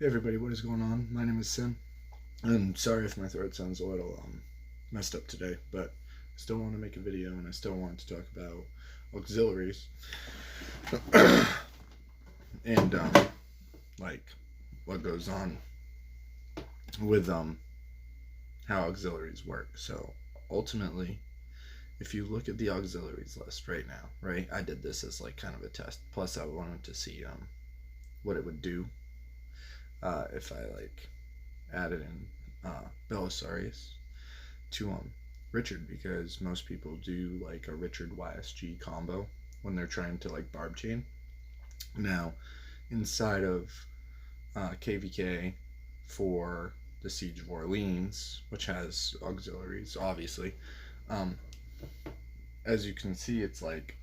Hey everybody, what is going on? My name is Sim. I'm sorry if my throat sounds a little messed up today, but I still want to make a video and I still want to talk about auxiliaries and like what goes on with how auxiliaries work. So ultimately, if you look at the auxiliaries list right now, right? I did this as like kind of a test. Plus, I wanted to see what it would do if I like added in Belisarius to Richard, because most people do like a Richard YSG combo when they're trying to like barb chain. Now, inside of KVK for the Siege of Orleans, which has auxiliaries, obviously, um, as you can see, it's like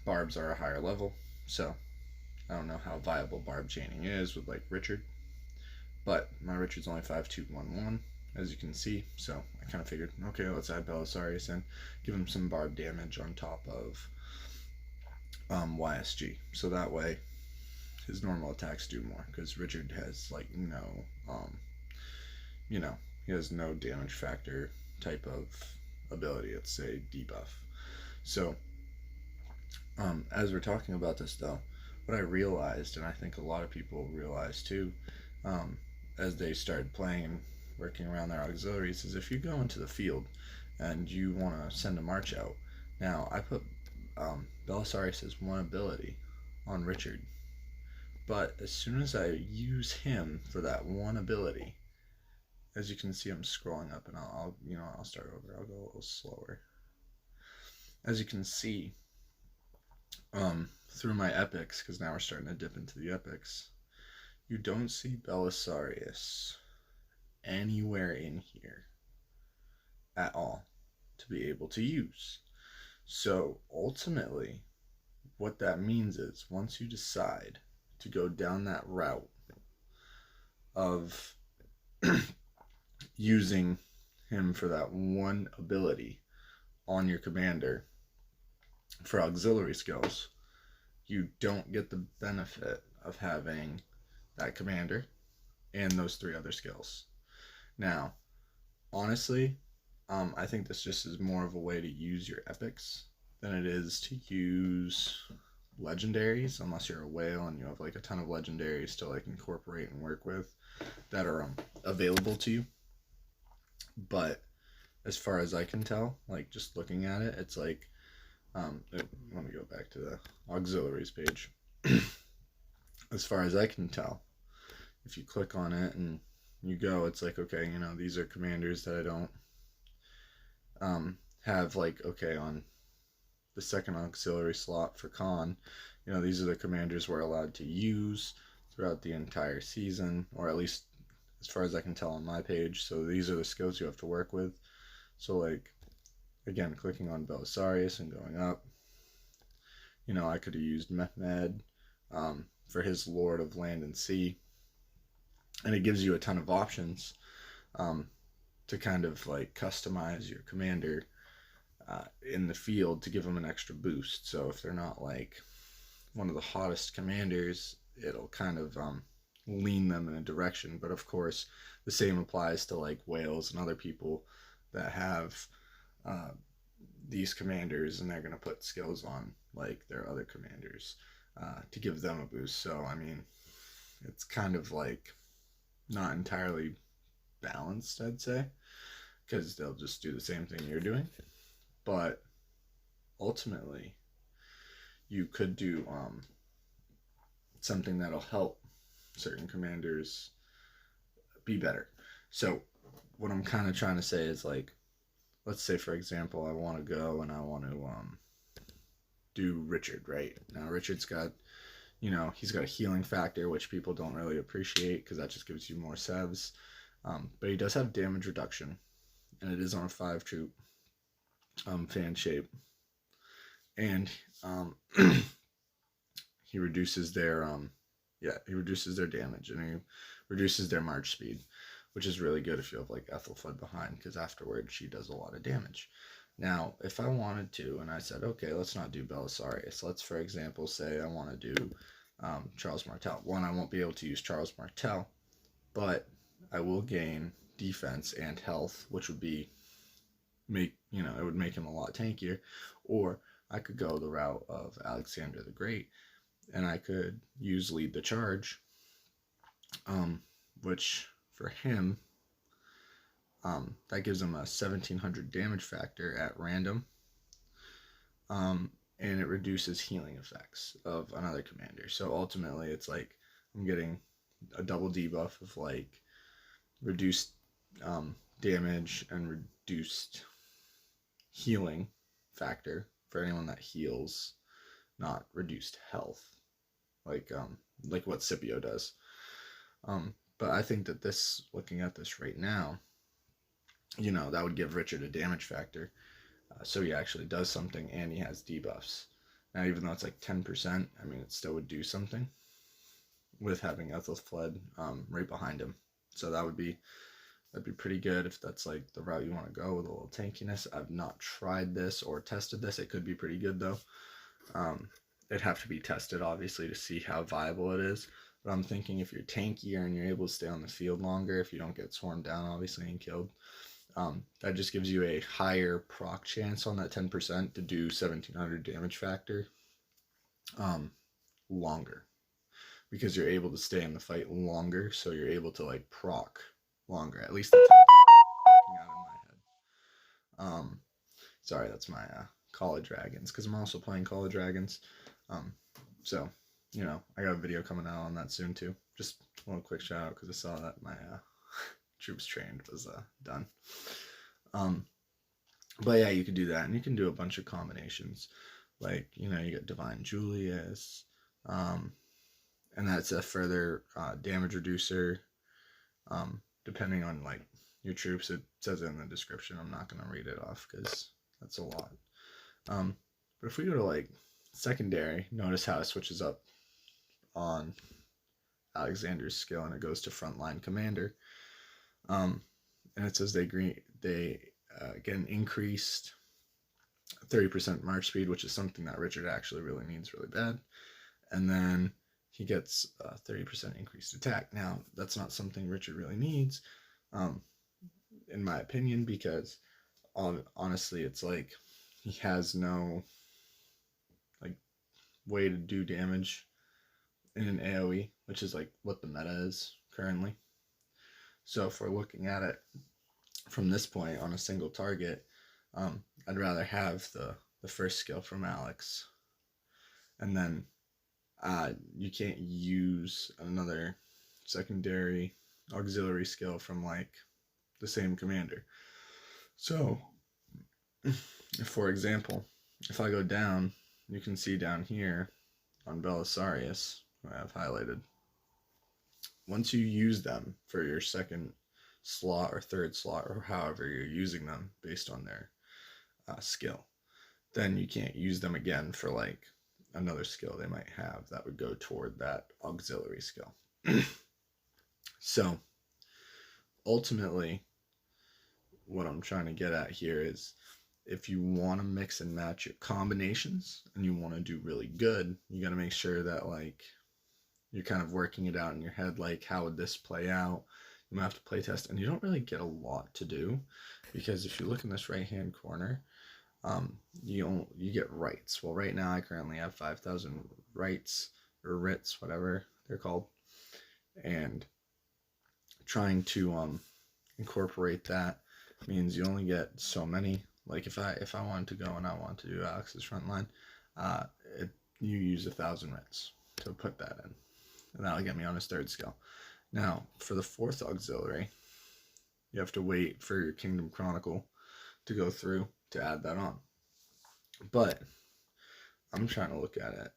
barbs are a higher level. So I don't know how viable barb chaining is with like Richard, but my Richard's only 5211, as you can see. So I kind of figured, okay, let's add Belisarius and give him some barb damage on top of YSG. So that way his normal attacks do more, because Richard has like you know, he has no damage factor type of ability. It's a debuff. So as we're talking about this though, what I realized, and I think a lot of people realize too, as they started playing and working around their auxiliaries, is if you go into the field and you want to send a march out. Now, I put Belisarius as one ability on Richard, but as soon as I use him for that one ability, as you can see, I'm scrolling up, and I'll start over. I'll go a little slower. As you can see, through my epics, because now we're starting to dip into the epics, you don't see Belisarius anywhere in here at all to be able to use. So ultimately, what that means is once you decide to go down that route of using him for that one ability on your commander for auxiliary skills, you don't get the benefit of having that commander and those three other skills. Now, honestly, I think this just is more of a way to use your epics than it is to use legendaries, unless you're a whale and you have like a ton of legendaries to like incorporate and work with that are available to you. But as far as I can tell, like just looking at it, it's like let me go back to the auxiliaries page. As far as I can tell, if you click on it and you go, it's like, okay, these are commanders that I don't have, like, okay, on the second auxiliary slot for Khan, these are the commanders we're allowed to use throughout the entire season, or at least as far as I can tell on my page. So these are the skills you have to work with. So like, again, clicking on Belisarius and going up, I could have used Mehmed for his Lord of Land and Sea, and it gives you a ton of options to kind of like customize your commander in the field to give them an extra boost. So if they're not like one of the hottest commanders, it'll kind of lean them in a direction. But of course, the same applies to like whales and other people that have these commanders, and they're going to put skills on like their other commanders to give them a boost. So I mean, it's kind of like not entirely balanced, I'd say, because they'll just do the same thing you're doing. But ultimately, you could do something that'll help certain commanders be better. So what I'm kind of trying to say is, like, let's say for example I want to go and I want to do Richard, right? Now Richard's got, he's got a healing factor, which people don't really appreciate because that just gives you more sevs. But he does have damage reduction, and it is on a 5 troop fan shape, and he reduces their damage, and he reduces their march speed, which is really good if you have like Ethelflaed behind, because afterwards she does a lot of damage. Now, if I wanted to, and I said, okay, let's not do Belisarius. Let's, for example, say I want to do Charles Martel. One, I won't be able to use Charles Martel but I will gain defense and health, which would be it would make him a lot tankier. Or I could go the route of Alexander the Great, and I could use lead the charge, which for him, that gives him a 1700 damage factor at random, and it reduces healing effects of another commander. So ultimately, it's like I'm getting a double debuff of like reduced damage and reduced healing factor for anyone that heals, not reduced health, like what Scipio does. But I think that this, looking at this right now, that would give Richard a damage factor. So he actually does something, and he has debuffs. Now, even though it's like 10%, I mean, it still would do something with having Ethelfled right behind him. So that'd be pretty good if that's like the route you want to go with a little tankiness. I've not tried this or tested this. It could be pretty good though. It'd have to be tested obviously to see how viable it is. But I'm thinking if you're tankier and you're able to stay on the field longer, if you don't get swarmed down obviously and killed, that just gives you a higher proc chance on that 10% to do 1700 damage factor longer, because you're able to stay in the fight longer, so you're able to like proc longer. At least that's working out in my head. Sorry, that's my Call of Dragons, because I'm also playing Call of Dragons. So, I got a video coming out on that soon too. Just a little quick shout out because I saw that my troops trained was done. But yeah, you could do that, and you can do a bunch of combinations. Like, you get Divine Julius, and that's a further damage reducer, depending on like your troops. It says it in the description. I'm not going to read it off because that's a lot. But if we go to like secondary, notice how it switches up on Alexander's skill, and it goes to frontline commander. And it says they get an increased 30% march speed, which is something that Richard actually really needs really bad. And then he gets 30% increased attack. Now, that's not something Richard really needs, in my opinion, because honestly, it's like he has no like way to do damage in an AoE, which is like what the meta is currently. So if we're looking at it from this point on a single target, I'd rather have the first skill from Alex, and then you can't use another secondary auxiliary skill from like the same commander. So, for example, if I go down, you can see down here on Belisarius, who I have highlighted, once you use them for your second slot or third slot, or however you're using them based on their skill, then you can't use them again for like another skill they might have that would go toward that auxiliary skill. So ultimately, what I'm trying to get at here is, if you want to mix and match your combinations and you want to do really good, you got to make sure that like you're kind of working it out in your head, like how would this play out. You might have to play test, and you don't really get a lot to do, because if you look in this right hand corner, you get rights. Well, right now I currently have 5,000 rights, or writs, whatever they're called, and trying to incorporate that means you only get so many. Like if I wanted to go and I want to do Alex's frontline, you use 1,000 writs to put that in, and that'll get me on his third skill. Now for the fourth auxiliary, you have to wait for your Kingdom Chronicle to go through to add that on. But I'm trying to look at it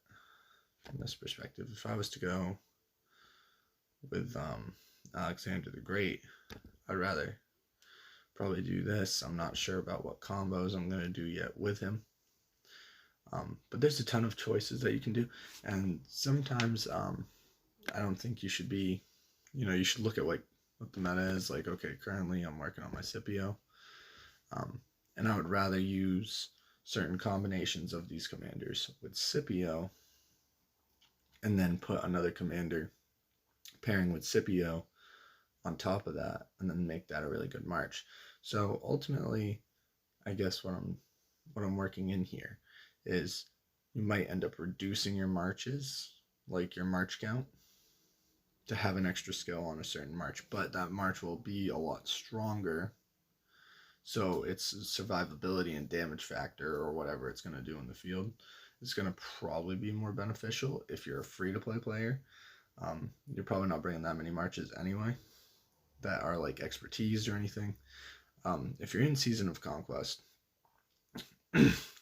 from this perspective. If I was to go with Alexander the Great, I'd rather probably do this. I'm not sure about what combos I'm going to do yet with him. But there's a ton of choices that you can do. And sometimes I don't think you should be, you should look at what the meta is. Like, okay, currently I'm working on my Scipio. And I would rather use certain combinations of these commanders with Scipio, and then put another commander pairing with Scipio on top of that, and then make that a really good march. So ultimately, I guess what I'm working in here is you might end up reducing your marches, like your march count, to have an extra skill on a certain march, but that march will be a lot stronger. So its survivability and damage factor, or whatever it's going to do in the field, is going to probably be more beneficial if you're a free to play player. You're probably not bringing that many marches anyway that are like expertise or anything. If you're in Season of Conquest,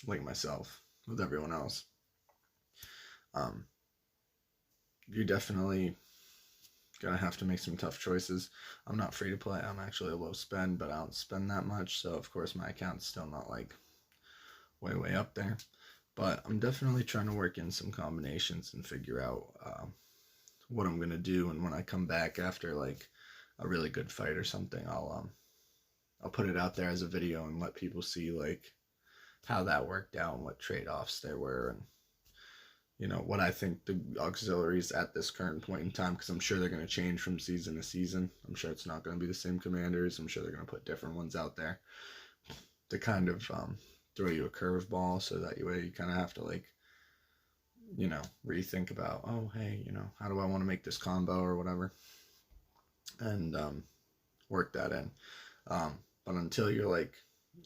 like myself, with everyone else, um, you're definitely gonna have to make some tough choices. I'm not free to play. I'm actually a low spend, but I don't spend that much, so of course my account's still not like way up there. But I'm definitely trying to work in some combinations and figure out what I'm gonna do. And when I come back after like a really good fight or something, I'll put it out there as a video and let people see like how that worked out and what trade-offs there were, and what I think the auxiliaries at this current point in time, because I'm sure they're going to change from season to season. I'm sure it's not going to be the same commanders. I'm sure they're going to put different ones out there to kind of throw you a curveball, so that way you kind of have to like rethink about, oh hey, how do I want to make this combo or whatever, and work that in. But until you're like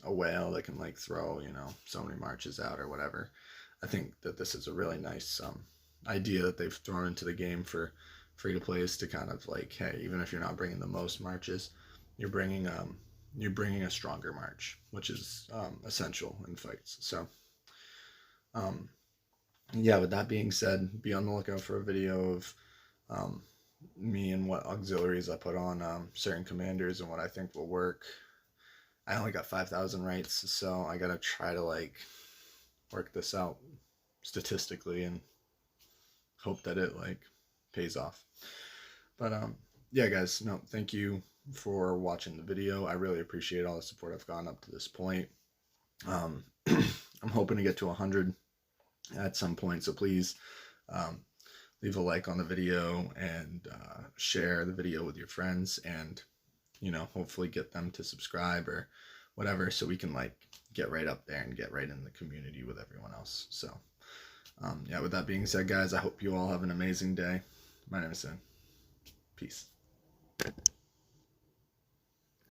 a whale that can like throw so many marches out or whatever, I think that this is a really nice idea that they've thrown into the game for free to play, is to kind of like, hey, even if you're not bringing the most marches, you're bringing a stronger march, which is essential in fights. So yeah, with that being said, be on the lookout for a video of me and what auxiliaries I put on certain commanders and what I think will work. I only got 5,000 rights, so I gotta try to like work this out statistically and hope that it like pays off. But yeah guys, no, thank you for watching the video. I really appreciate all the support I've gotten up to this point. I'm hoping to get to 100 at some point, so please leave a like on the video and share the video with your friends, and hopefully get them to subscribe or whatever, so we can like get right up there and get right in the community with everyone else. So yeah, with that being said guys, I hope you all have an amazing day. My name is Sin. Peace.